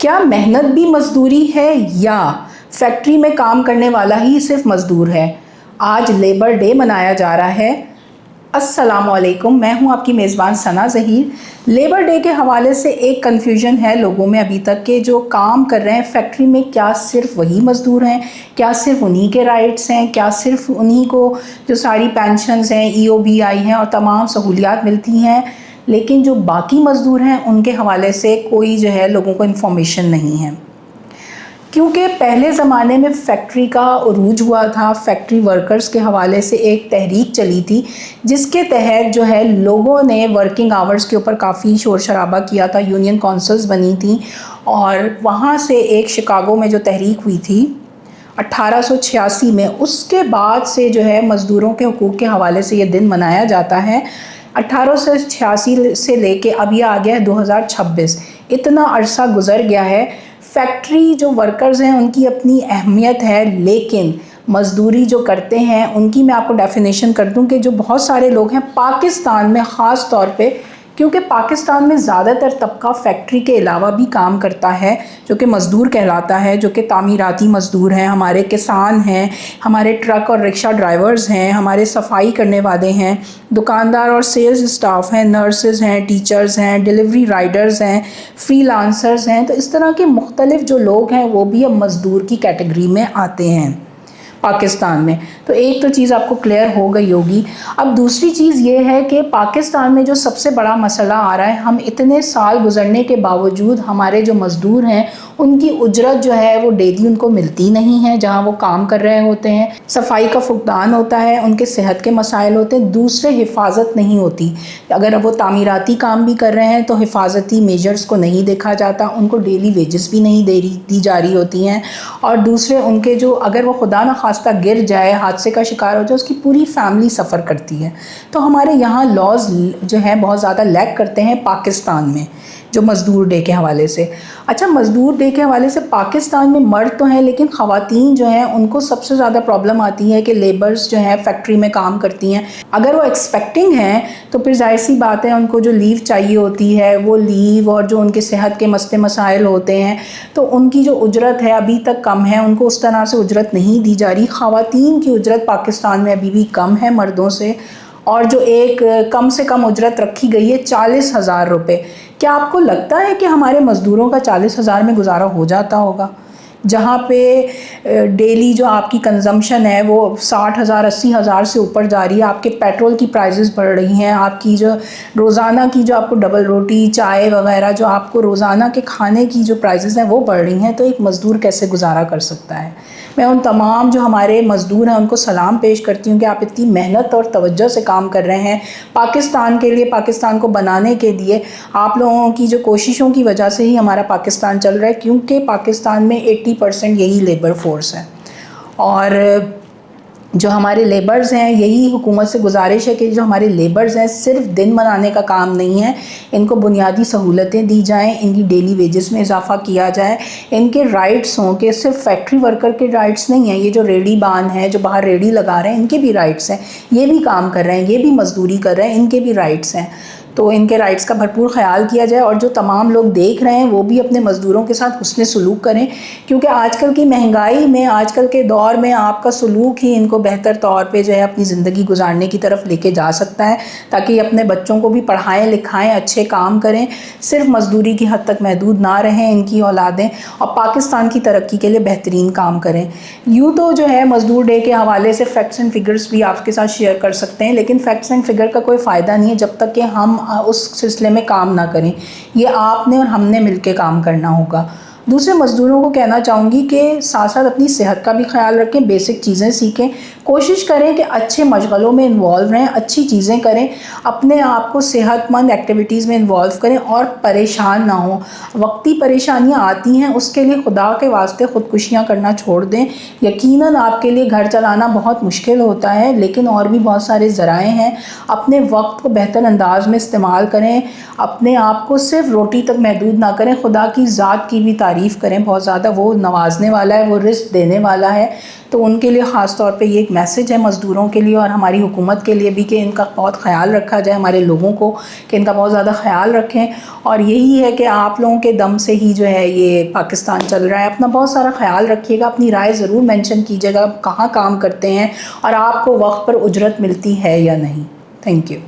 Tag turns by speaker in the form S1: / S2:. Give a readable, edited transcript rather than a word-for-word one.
S1: کیا محنت بھی مزدوری ہے یا فیکٹری میں کام کرنے والا ہی صرف مزدور ہے؟ آج لیبر ڈے منایا جا رہا ہے۔ السلام علیکم، میں ہوں آپ کی میزبان ثنا ظہیر۔ لیبر ڈے کے حوالے سے ایک کنفیوژن ہے لوگوں میں ابھی تک کہ جو کام کر رہے ہیں فیکٹری میں کیا صرف وہی مزدور ہیں، کیا صرف انہی کے رائٹس ہیں، کیا صرف انہی کو جو ساری پینشنز ہیں، EOB ہیں اور تمام سہولیات ملتی ہیں، لیکن جو باقی مزدور ہیں ان کے حوالے سے کوئی جو ہے لوگوں کو انفارمیشن نہیں ہے۔ کیونکہ پہلے زمانے میں فیکٹری کا عروج ہوا تھا، فیکٹری ورکرز کے حوالے سے ایک تحریک چلی تھی جس کے تحت جو ہے لوگوں نے ورکنگ آورز کے اوپر کافی شور شرابہ کیا تھا، یونین کونسلز بنی تھیں، اور وہاں سے ایک شکاگو میں جو تحریک ہوئی تھی 1886 میں، اس کے بعد سے جو ہے مزدوروں کے حقوق کے حوالے سے یہ دن منایا جاتا ہے۔ 1886 سے لے کے اب یہ آ گیا ہے 2026، اتنا عرصہ گزر گیا ہے۔ فیکٹری جو ورکرز ہیں ان کی اپنی اہمیت ہے، لیکن مزدوری جو کرتے ہیں ان کی میں آپ کو ڈیفینیشن کر دوں کہ جو بہت سارے لوگ ہیں پاکستان میں، خاص طور پہ کیونکہ پاکستان میں زیادہ تر طبقہ فیکٹری کے علاوہ بھی کام کرتا ہے جو کہ مزدور کہلاتا ہے، جو کہ تعمیراتی مزدور ہیں، ہمارے کسان ہیں، ہمارے ٹرک اور رکشہ ڈرائیورز ہیں، ہمارے صفائی کرنے والے ہیں، دکاندار اور سیلز اسٹاف ہیں، نرسز ہیں، ٹیچرز ہیں، ڈیلیوری رائڈرز ہیں، فری لانسرز ہیں۔ تو اس طرح کے مختلف جو لوگ ہیں وہ بھی اب مزدور کی کیٹیگری میں آتے ہیں پاکستان میں۔ تو ایک تو چیز آپ کو کلیئر ہو گئی ہوگی۔ اب دوسری چیز یہ ہے کہ پاکستان میں جو سب سے بڑا مسئلہ آ رہا ہے، ہم اتنے سال گزرنے کے باوجود ہمارے جو مزدور ہیں ان کی اجرت جو ہے وہ ڈیلی ان کو ملتی نہیں ہے جہاں وہ کام کر رہے ہوتے ہیں، صفائی کا فقدان ہوتا ہے، ان کے صحت کے مسائل ہوتے ہیں، دوسرے حفاظت نہیں ہوتی۔ اگر وہ تعمیراتی کام بھی کر رہے ہیں تو حفاظتی میجرز کو نہیں دیکھا جاتا، ان کو ڈیلی ویجز بھی نہیں دی جا رہی ہوتی ہیں، اور دوسرے ان کے جو اگر وہ خدا نخواستہ گر جائے، حادثے کا شکار ہو جائے، اس کی پوری فیملی سفر کرتی ہے۔ تو ہمارے یہاں لاز جو ہیں بہت زیادہ لیک کرتے ہیں پاکستان میں جو مزدور ڈے کے حوالے سے۔ اچھا، مزدور ڈے کے حوالے سے پاکستان میں مرد تو ہیں لیکن خواتین جو ہیں ان کو سب سے زیادہ پرابلم آتی ہے کہ لیبرز جو ہیں فیکٹری میں کام کرتی ہیں، اگر وہ ایکسپیکٹنگ ہیں تو پھر ظاہر سی بات ہے ان کو جو لیو چاہیے ہوتی ہے وہ لیو، اور جو ان کے صحت کے مسائل ہوتے ہیں تو ان کی جو اجرت ہے ابھی تک کم ہے، ان کو اس طرح سے اجرت نہیں دی جا رہی۔ خواتین کی اجرت پاکستان میں ابھی بھی کم ہے مردوں سے، اور جو ایک کم سے کم اجرت رکھی گئی ہے 40,000 روپے۔ کیا آپ کو لگتا ہے کہ ہمارے مزدوروں کا 40,000 میں گزارا ہو جاتا ہوگا؟ جہاں پہ ڈیلی جو آپ کی کنزمپشن ہے وہ 60,000 80,000 سے اوپر جا رہی ہے، آپ کے پیٹرول کی پرائزز بڑھ رہی ہیں، آپ کی جو روزانہ کی جو آپ کو ڈبل روٹی، چائے وغیرہ جو آپ کو روزانہ کے کھانے کی جو پرائزز ہیں وہ بڑھ رہی ہیں، تو ایک مزدور کیسے گزارا کر سکتا ہے؟ میں ان تمام جو ہمارے مزدور ہیں ان کو سلام پیش کرتی ہوں کہ آپ اتنی محنت اور توجہ سے کام کر رہے ہیں پاکستان کے لیے، پاکستان کو بنانے کے لیے۔ آپ لوگوں کی جو کوششوں کی وجہ سے ہی ہمارا پاکستان چل رہا ہے، کیونکہ پاکستان میں 80% یہی لیبر فورس ہے، اور جو ہمارے لیبرز ہیں یہی حکومت سے گزارش ہے کہ جو ہمارے لیبرز ہیں صرف دن منانے کا کام نہیں ہے، ان کو بنیادی سہولتیں دی جائیں، ان کی ڈیلی ویجز میں اضافہ کیا جائے، ان کے رائٹس ہوں کہ صرف فیکٹری ورکر کے رائٹس نہیں ہیں، یہ جو ریڑھی بان ہیں جو باہر ریڑھی لگا رہے ہیں ان کے بھی رائٹس ہیں، یہ بھی کام کر رہے ہیں، یہ بھی مزدوری کر رہے ہیں، ان کے بھی رائٹس ہیں۔ تو ان کے رائٹس کا بھرپور خیال کیا جائے، اور جو تمام لوگ دیکھ رہے ہیں وہ بھی اپنے مزدوروں کے ساتھ حسن سلوک کریں، کیونکہ آج کل کی مہنگائی میں، آج کل کے دور میں آپ کا سلوک ہی ان کو بہتر طور پہ جو ہے اپنی زندگی گزارنے کی طرف لے کے جا سکتا ہے، تاکہ اپنے بچوں کو بھی پڑھائیں لکھائیں، اچھے کام کریں، صرف مزدوری کی حد تک محدود نہ رہیں ان کی اولادیں، اور پاکستان کی ترقی کے لیے بہترین کام کریں۔ یوں تو جو ہے مزدور ڈے کے حوالے سے فیکٹس اینڈ فگرز بھی آپ کے ساتھ شیئر کر سکتے ہیں، لیکن فیکٹس اینڈ فگر کا کوئی فائدہ نہیں ہے جب تک کہ ہم اس سلسلے میں کام نہ کریں، یہ آپ نے اور ہم نے مل کے کام کرنا ہوگا۔ دوسرے مزدوروں کو کہنا چاہوں گی کہ ساتھ ساتھ اپنی صحت کا بھی خیال رکھیں، بیسک چیزیں سیکھیں، کوشش کریں کہ اچھے مشغلوں میں انوالو رہیں، اچھی چیزیں کریں، اپنے آپ کو صحت مند ایکٹیویٹیز میں انوالو کریں اور پریشان نہ ہوں۔ وقتی پریشانیاں آتی ہیں اس کے لیے خدا کے واسطے خودکشیاں کرنا چھوڑ دیں۔ یقیناً آپ کے لیے گھر چلانا بہت مشکل ہوتا ہے، لیکن اور بھی بہت سارے ذرائع ہیں، اپنے وقت کو بہتر انداز میں استعمال کریں، اپنے آپ کو صرف روٹی تک محدود نہ کریں، خدا کی ذات کی بھی تعریف تعریف کریں بہت زیادہ. وہ نوازنے والا ہے, وہ رزق دینے والا ہے. تو ان کے لیے خاص طور پہ یہ ایک میسیج ہے مزدوروں کے لیے اور ہماری حکومت کے لیے بھی کہ ان کا بہت خیال رکھا جائے, ہمارے لوگوں کو کہ ان کا بہت زیادہ خیال رکھیں. اور یہی ہے کہ آپ لوگوں کے دم سے ہی جو ہے یہ پاکستان چل رہا ہے. اپنا بہت سارا خیال رکھیے گا, اپنی رائے ضرور مینشن کیجیے گا کہاں کام کرتے ہیں اور آپ کو وقت پر اجرت ملتی ہے یا نہیں. Thank you.